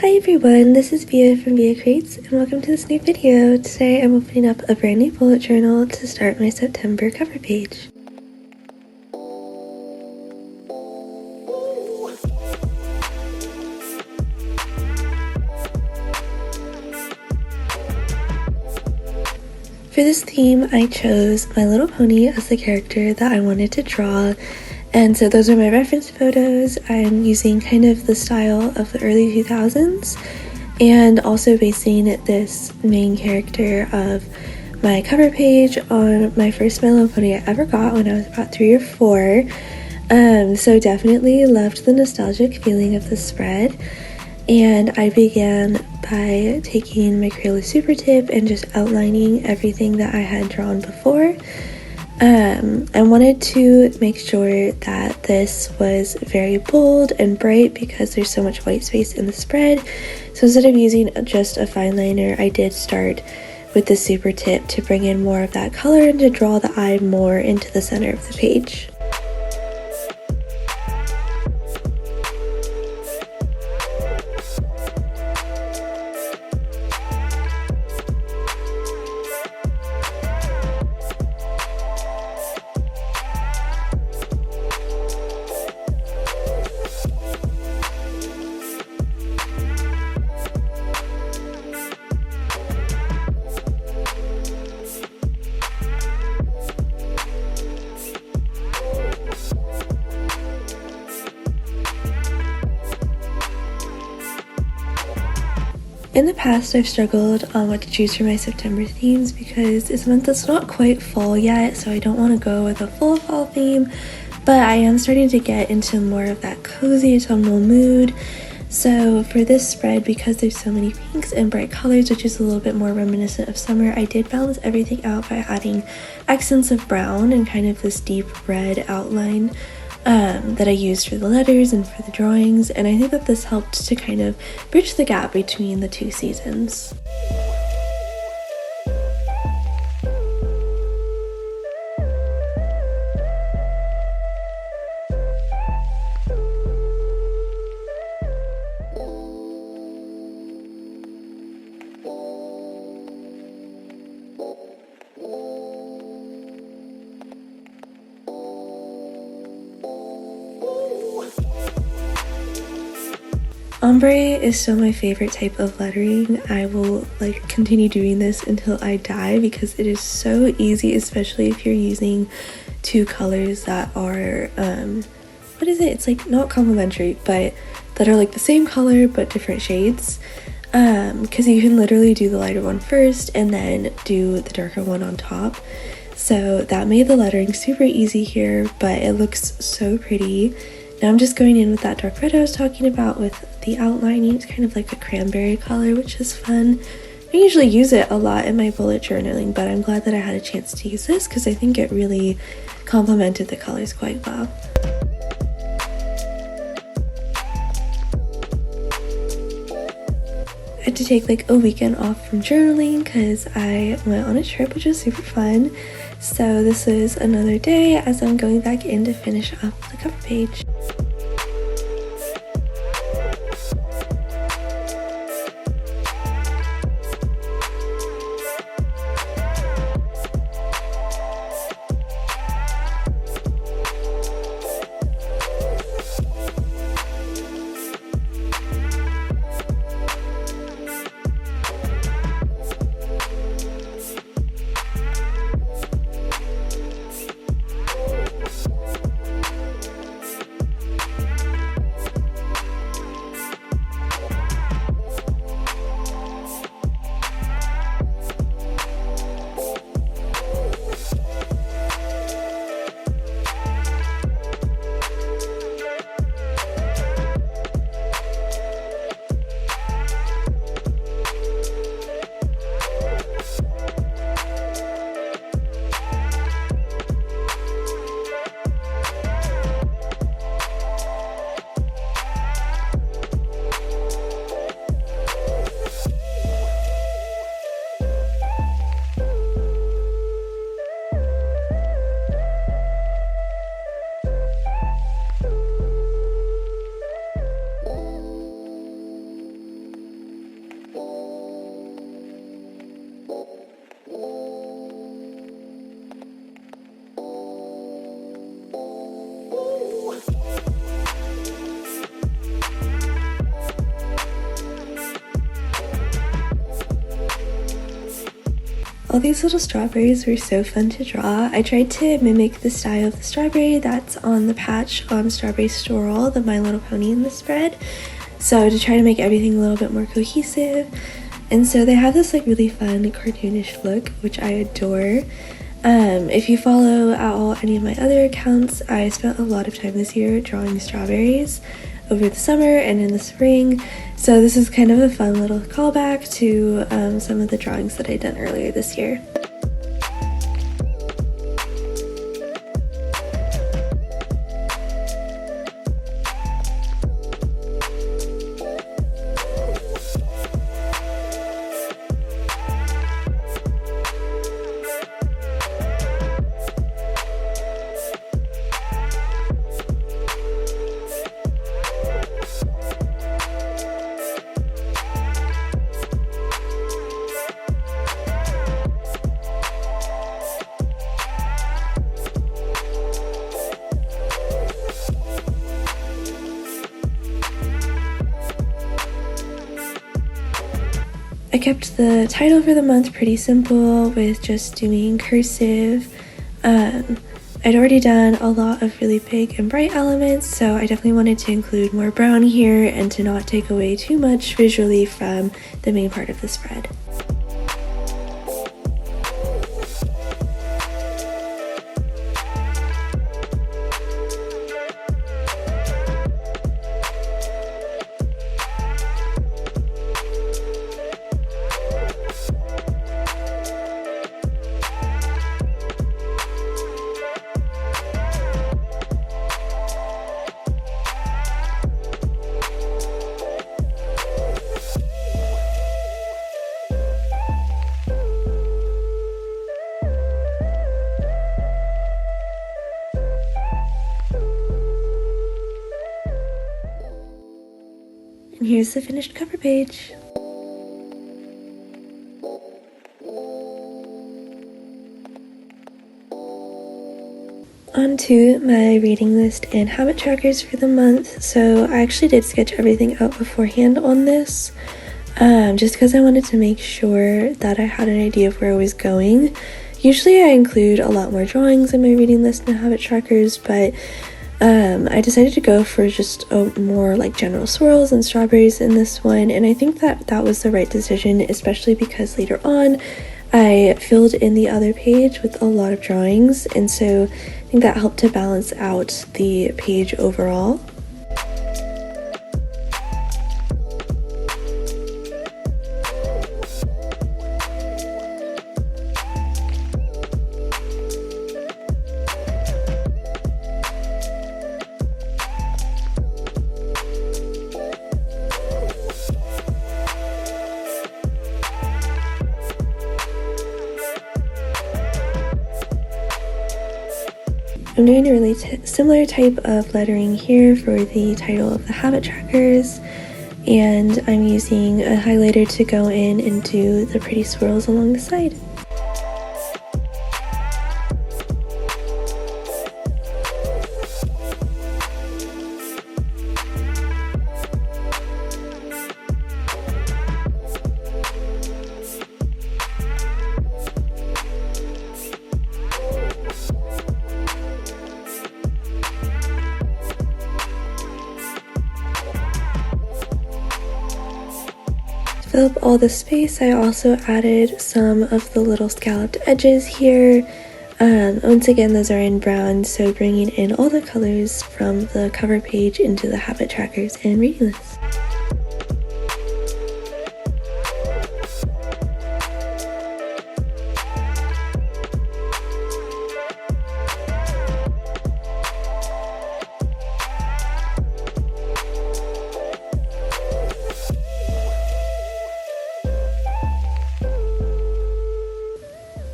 Hi everyone, this is Via from Via Creates and welcome to this new video. Today I'm opening up a brand new bullet journal to start my September cover page. For this theme, I chose My Little Pony as the character that I wanted to draw, and so those are my reference photos. I'm using kind of the style of the early 2000s and also basing this main character of my cover page on my first My Little Pony I ever got when I was about 3 or 4. So definitely loved the nostalgic feeling of the spread. And I began by taking my Crayola super tip and just outlining everything that I had drawn before. I wanted to make sure that this was very bold and bright because there's so much white space in the spread. So instead of using just a fine liner, I did start with the super tip to bring in more of that color and to draw the eye more into the center of the page. In the past, I've struggled on what to choose for my September themes because it's a month that's not quite fall yet, so I don't want to go with a full fall theme, but I am starting to get into more of that cozy autumnal mood. So for this spread, because there's so many pinks and bright colors, which is a little bit more reminiscent of summer, I did balance everything out by adding accents of brown and kind of this deep red outline that I used for the letters and for the drawings, and I think that this helped to kind of bridge the gap between the two seasons. Ombre is still my favorite type of lettering. I will continue doing this until I die because it is so easy, especially if you're using two colors that are what is it? It's like not complementary, but that are like the same color but different shades. Because you can literally do the lighter one first and then do the darker one on top. So that made the lettering super easy here, but it looks so pretty. Now I'm just going in with that dark red I was talking about with the outlining. It's kind of like a cranberry color, which is fun. I usually use it a lot in my bullet journaling, but I'm glad that I had a chance to use this because I think it really complemented the colors quite well. I had to take like a weekend off from journaling because I went on a trip, which was super fun. So this is another day as I'm going back in to finish up the cover page. All these little strawberries were so fun to draw. I tried to mimic the style of the strawberry that's on the patch on Strawberry Swirl, the My Little Pony in the spread. So to try to make everything a little bit more cohesive. And so they have this like really fun cartoonish look, which I adore. If you follow at all any of my other accounts, I spent a lot of time this year drawing strawberries over the summer and in the spring. So this is kind of a fun little callback to some of the drawings that I'd done earlier this year. I kept the title for the month pretty simple with just doing cursive. I'd already done a lot of really big and bright elements, so I definitely wanted to include more brown here and to not take away too much visually from the main part of the spread. And here's the finished cover page. On to my reading list and habit trackers for the month. So I actually did sketch everything out beforehand on this, just because I wanted to make sure that I had an idea of where I was going. Usually I include a lot more drawings in my reading list and habit trackers, but I decided to go for just more like general swirls and strawberries in this one, and I think that that was the right decision, especially because later on I filled in the other page with a lot of drawings, and so I think that helped to balance out the page overall. I'm doing a really similar type of lettering here for the title of the habit trackers, and I'm using a highlighter to go in and do the pretty swirls along the side. To fill up all the space, I also added some of the little scalloped edges here. Once again, those are in brown, so bringing in all the colors from the cover page into the habit trackers and reading lists.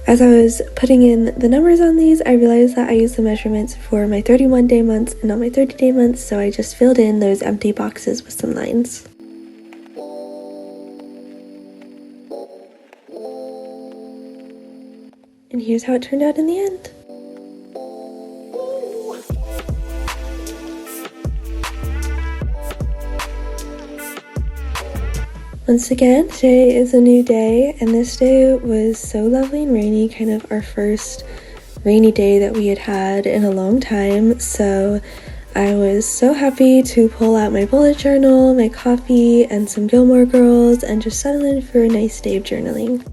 As I was putting in the numbers on these, I realized that I used the measurements for my 31-day months and not my 30-day months, so I just filled in those empty boxes with some lines. And here's how it turned out in the end. Once again, today is a new day, and this day was so lovely and rainy, kind of our first rainy day that we had had in a long time, so I was so happy to pull out my bullet journal, my coffee, and some Gilmore Girls, and just settle in for a nice day of journaling.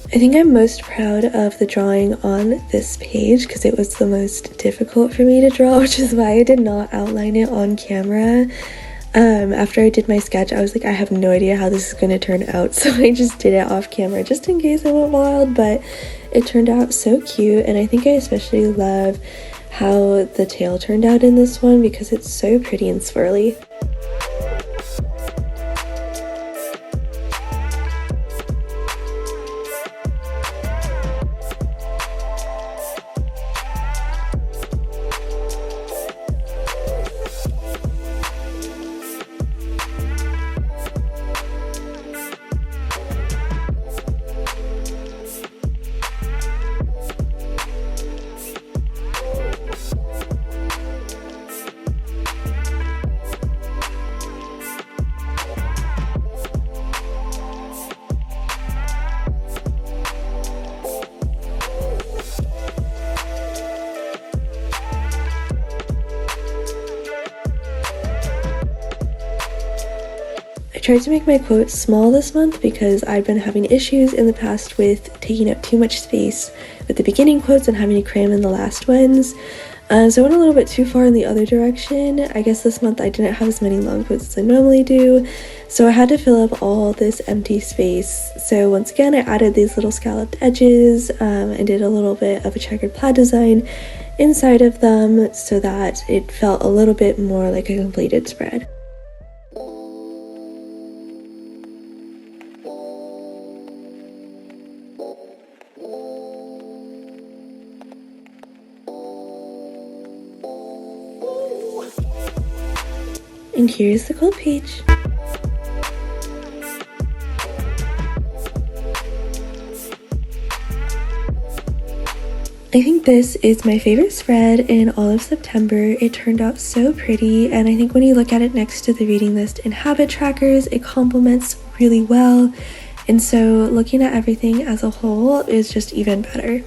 I think I'm most proud of the drawing on this page because it was the most difficult for me to draw, which is why I did not outline it on camera. After I did my sketch, I was like, I have no idea how this is going to turn out, so I just did it off camera just in case I went wild, but it turned out so cute, and I think I especially love how the tail turned out in this one because it's so pretty and swirly. I tried to make my quotes small this month because I've been having issues in the past with taking up too much space with the beginning quotes and having to cram in the last ones. So I went a little bit too far in the other direction. I guess this month I didn't have as many long quotes as I normally do, so I had to fill up all this empty space. So once again, I added these little scalloped edges and did a little bit of a checkered plaid design inside of them so that it felt a little bit more like a completed spread. And here's the gold page. I think this is my favorite spread in all of September. It turned out so pretty, and I think when you look at it next to the reading list and habit trackers, it complements really well. And so looking at everything as a whole is just even better.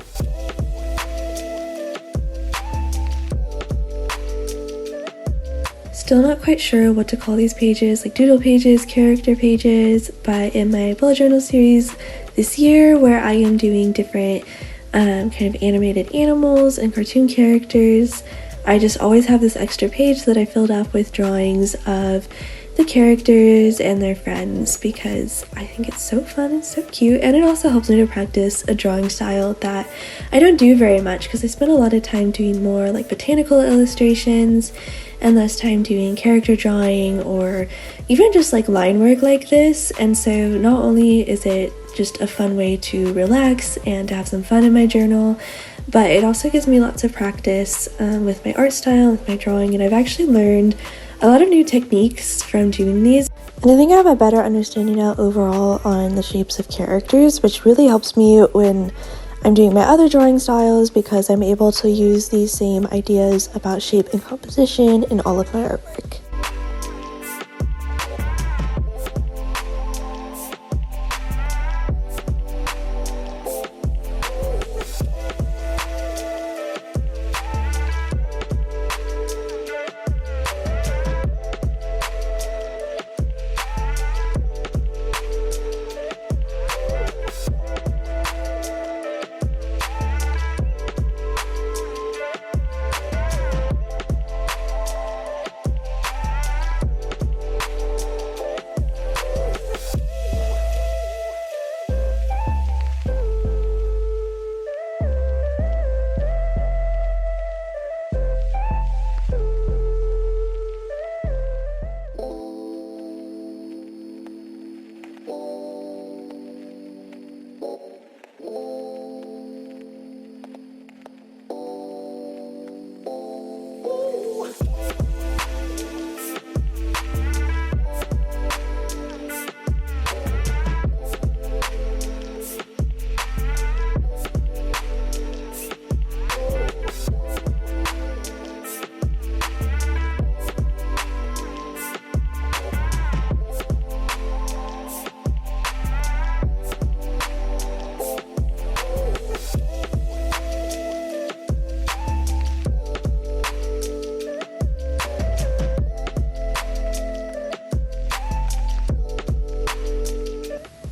Still not quite sure what to call these pages, like doodle pages, character pages, but in my bullet journal series this year, where I am doing different kind of animated animals and cartoon characters, I just always have this extra page that I filled up with drawings of the characters and their friends because I think it's so fun and so cute, and it also helps me to practice a drawing style that I don't do very much because I spend a lot of time doing more like botanical illustrations and less time doing character drawing or even just like line work like this. And so not only is it just a fun way to relax and to have some fun in my journal, but it also gives me lots of practice with my art style, with my drawing, and I've actually learned a lot of new techniques from doing these. And I think I have a better understanding now overall on the shapes of characters, which really helps me when I'm doing my other drawing styles because I'm able to use these same ideas about shape and composition in all of my artwork.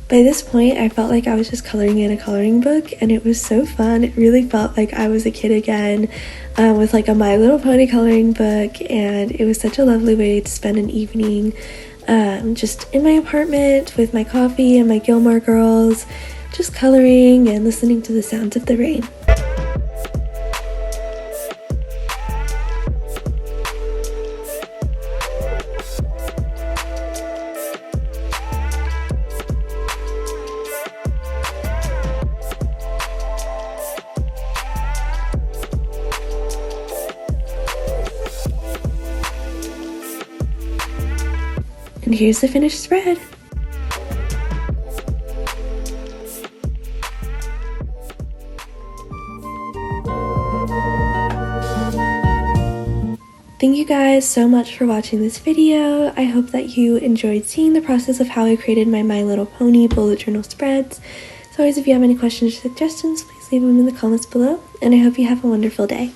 By this point, I felt like I was just coloring in a coloring book, and it was so fun. It really felt like I was a kid again, with like a My Little Pony coloring book, and it was such a lovely way to spend an evening just in my apartment with my coffee and my Gilmore Girls, just coloring and listening to the sounds of the rain. And here's the finished spread. Thank you guys so much for watching this video. I hope that you enjoyed seeing the process of how I created my My Little Pony bullet journal spreads. So always, if you have any questions or suggestions, please leave them in the comments below, and I hope you have a wonderful day.